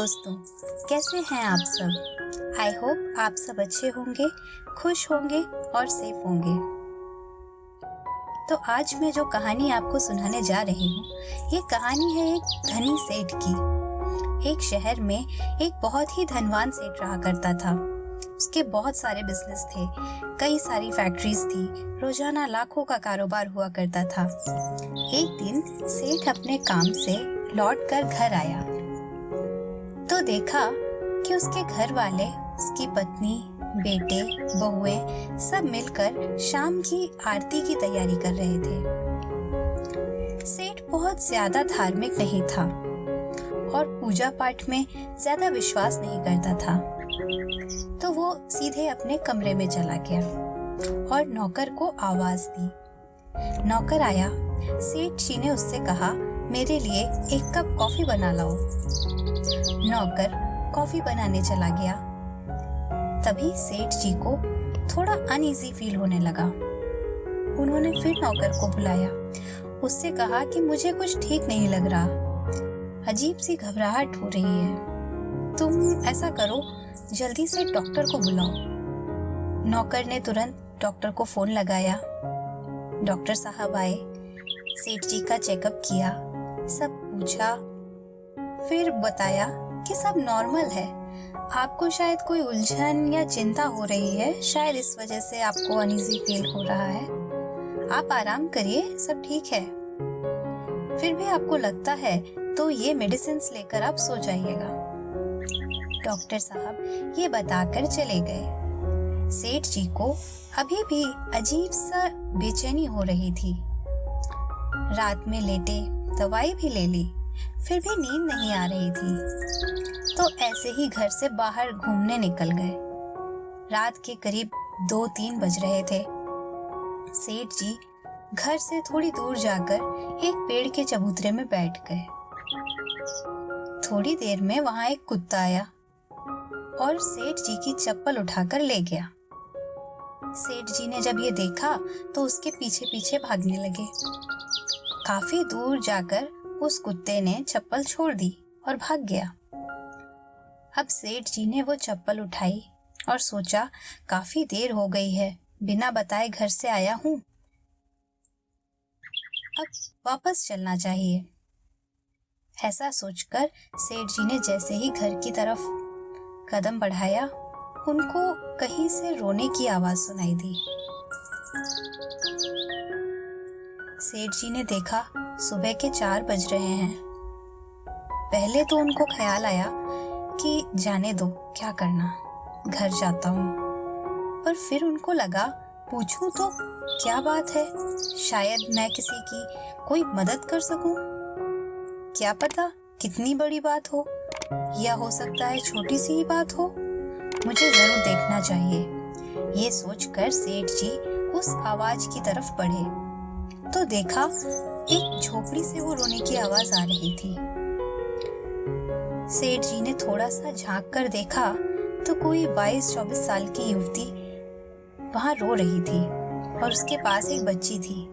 दोस्तों, कैसे हैं आप सब? आई होप आप सब अच्छे होंगे, खुश होंगे और सेफ होंगे। तो आज मैं जो कहानी आपको सुनाने जा रही हूँ, ये कहानी है एक धनी सेठ की। एक शहर में एक बहुत ही धनवान सेठ रहा करता था। उसके बहुत सारे बिजनेस थे, कई सारी फैक्ट्रीज थी, रोजाना लाखों का कारोबार हुआ करता था। एक दिन सेठ अपने काम से लौटकर घर आया तो देखा कि उसके घर वाले, उसकी पत्नी, बेटे, बहुएं सब मिलकर शाम की आरती की तैयारी कर रहे थे। सेठ बहुत ज्यादा धार्मिक नहीं था और पूजा पाठ में ज्यादा विश्वास नहीं करता था, तो वो सीधे अपने कमरे में चला गया और नौकर को आवाज दी। नौकर आया। सेठ जी ने उससे कहा, मेरे लिए एक कप कॉफी बना लाओ। नौकर कॉफी बनाने चला गया। तभी सेठ जी को थोड़ा अनईजी फील होने लगा। उन्होंने फिर नौकर को बुलाया। उससे कहा कि मुझे कुछ ठीक नहीं लग रहा, अजीब सी घबराहट हो रही है। तुम ऐसा करो, जल्दी से डॉक्टर को बुलाओ। नौकर ने तुरंत डॉक्टर को फोन लगाया। डॉक्टर साहब आए, सेठ जी का चेकअप किया, सब पूछा, फिर बताया कि सब नॉर्मल है। आपको शायद कोई उलझन या चिंता हो रही है, शायद इस वजह से आपको अनईजी फील हो रहा है। आप आराम करिए, सब ठीक है। फिर भी आपको लगता है तो ये मेडिसिन लेकर आप सो जाइएगा। डॉक्टर साहब ये बताकर चले गए। सेठ जी को अभी भी अजीब सा बेचैनी हो रही थी। रात में लेटे, दवाई भी ले ली, फिर भी नींद नहीं आ रही थी, तो ऐसे ही घर से बाहर घूमने निकल गए। रात के करीब 2-3 बज रहे थे। सेठ जी घर से थोड़ी दूर जाकर एक पेड़ के चबूतरे में बैठ गए। थोड़ी देर में वहां एक कुत्ता आया और सेठ जी की चप्पल उठाकर ले गया। सेठ जी ने जब ये देखा तो उसके पीछे पीछे भागने लगे। काफी दूर जाकर उस कुत्ते ने चप्पल छोड़ दी और भाग गया। अब सेठ जी ने वो चप्पल उठाई और सोचा, काफी देर हो गई है, बिना बताए घर से आया हूँ, अब वापस चलना चाहिए। ऐसा सोचकर सेठ जी ने जैसे ही घर की तरफ कदम बढ़ाया, उनको कहीं से रोने की आवाज सुनाई दी। सेठ जी ने देखा सुबह के 4 बज रहे हैं। पहले तो उनको ख्याल आया कि जाने दो, क्या करना, घर जाता हूँ। पर फिर उनको लगा, पूछूं तो क्या बात है, शायद मैं किसी की कोई मदद कर सकूं। क्या पता कितनी बड़ी बात हो, या हो सकता है छोटी सी ही बात हो। मुझे जरूर देखना चाहिए। ये सोचकर सेठ जी उस आवाज की तरफ बढ़े तो देखा एक झोपड़ी से वो रोने की आवाज आ रही थी। सेठ जी ने थोड़ा सा झांक कर देखा तो कोई 22-24 साल की युवती वहां रो रही थी और उसके पास एक बच्ची थी।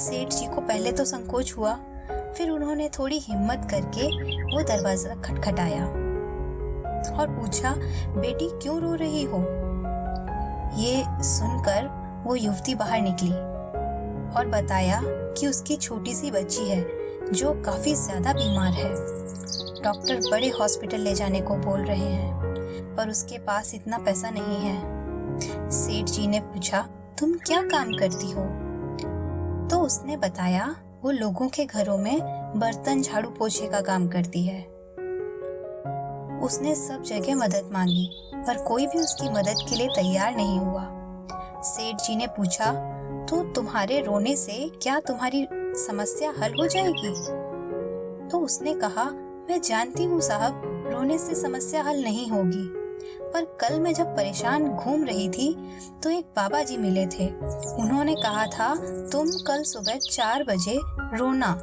सेठ जी को पहले तो संकोच हुआ, फिर उन्होंने थोड़ी हिम्मत करके वो दरवाजा खटखटाया और पूछा, बेटी क्यों रो रही हो? ये सुनकर वो युवती बाहर निकली और बताया कि उसकी छोटी सी बच्ची है जो काफी ज्यादा बीमार है। डॉक्टर बड़े हॉस्पिटल ले जाने को बोल रहे हैं, पर उसके पास इतना पैसा नहीं है। सेठ जी ने पूछा, तुम क्या काम करती हो? तो उसने बताया वो लोगों के घरों में बर्तन झाड़ू पोछे का काम करती है। उसने सब जगह मदद मांगी, पर कोई भी उसकी मदद के लिए तैयार नहीं हुआ। सेठ जी ने पूछा, तो तुम्हारे रोने से क्या तुम्हारी समस्या हल हो जाएगी? तो उसने कहा, मैं जानती हूँ साहब, रोने से समस्या हल नहीं होगी, पर कल मैं जब परेशान घूम रही थी तो एक बाबा जी मिले थे। उन्होंने कहा था, तुम कल सुबह 4 बजे रोना,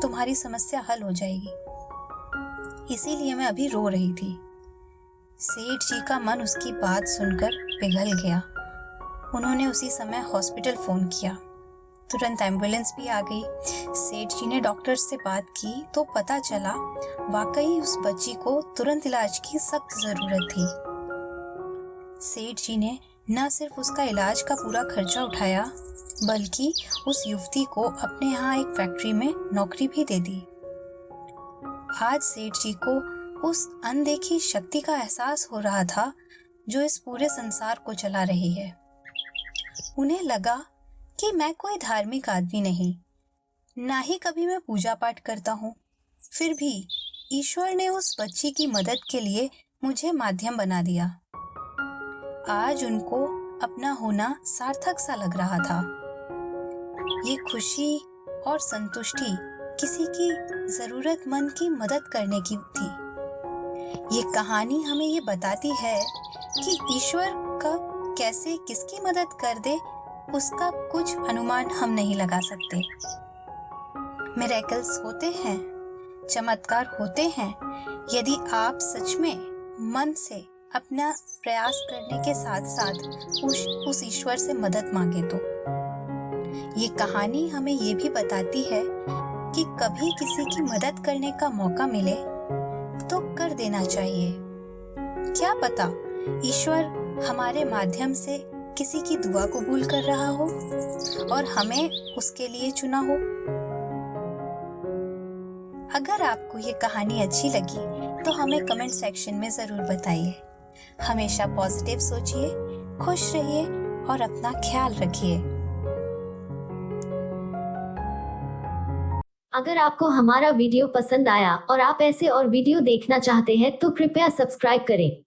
तुम्हारी समस्या हल हो जाएगी, इसीलिए मैं अभी रो रही थी। सेठ जी का मन उसकी बात सुनकर पिघल गया। उन्होंने उसी समय हॉस्पिटल फोन किया। तुरंत एम्बुलेंस भी आ गई। सेठ जी ने डॉक्टर से बात की तो पता चला वाकई उस बच्ची को तुरंत इलाज की सख्त जरूरत थी। सेठ जी ने न सिर्फ उसका इलाज का पूरा खर्चा उठाया बल्कि उस युवती को अपने यहाँ एक फैक्ट्री में नौकरी भी दे दी। आज सेठ जी को उस अनदेखी शक्ति का एहसास हो रहा था जो इस पूरे संसार को चला रही है। उन्हें लगा कि मैं कोई धार्मिक आदमी नहीं, ना ही कभी मैं पूजा पाठ करता हूँ, फिर भी ईश्वर ने उस बच्ची की मदद के लिए मुझे माध्यम बना दिया। आज उनको अपना होना सार्थक सा लग रहा था। ये खुशी और संतुष्टि किसी की जरूरतमंद की मदद करने की थी। ये कहानी हमें ये बताती है कि ईश्वर कब कैसे किसकी मदद कर दे उसका कुछ अनुमान हम नहीं लगा सकते। मिरेकल्स होते हैं, चमत्कार होते हैं यदि आप सच में मन से अपना प्रयास करने के साथ साथ उस ईश्वर से मदद मांगे तो। ये कहानी हमें ये भी बताती है कि कभी किसी की मदद करने का मौका मिले तो कर देना चाहिए। क्या पता ईश्वर हमारे माध्यम से किसी की दुआ कबूल कर रहा हो और हमें उसके लिए चुना हो। अगर आपको ये कहानी अच्छी लगी तो हमें कमेंट सेक्शन में जरूर बताइए। हमेशा पॉजिटिव सोचिए, खुश रहिए और अपना ख्याल रखिए। अगर आपको हमारा वीडियो पसंद आया और आप ऐसे और वीडियो देखना चाहते हैं तो कृपया सब्सक्राइब करें।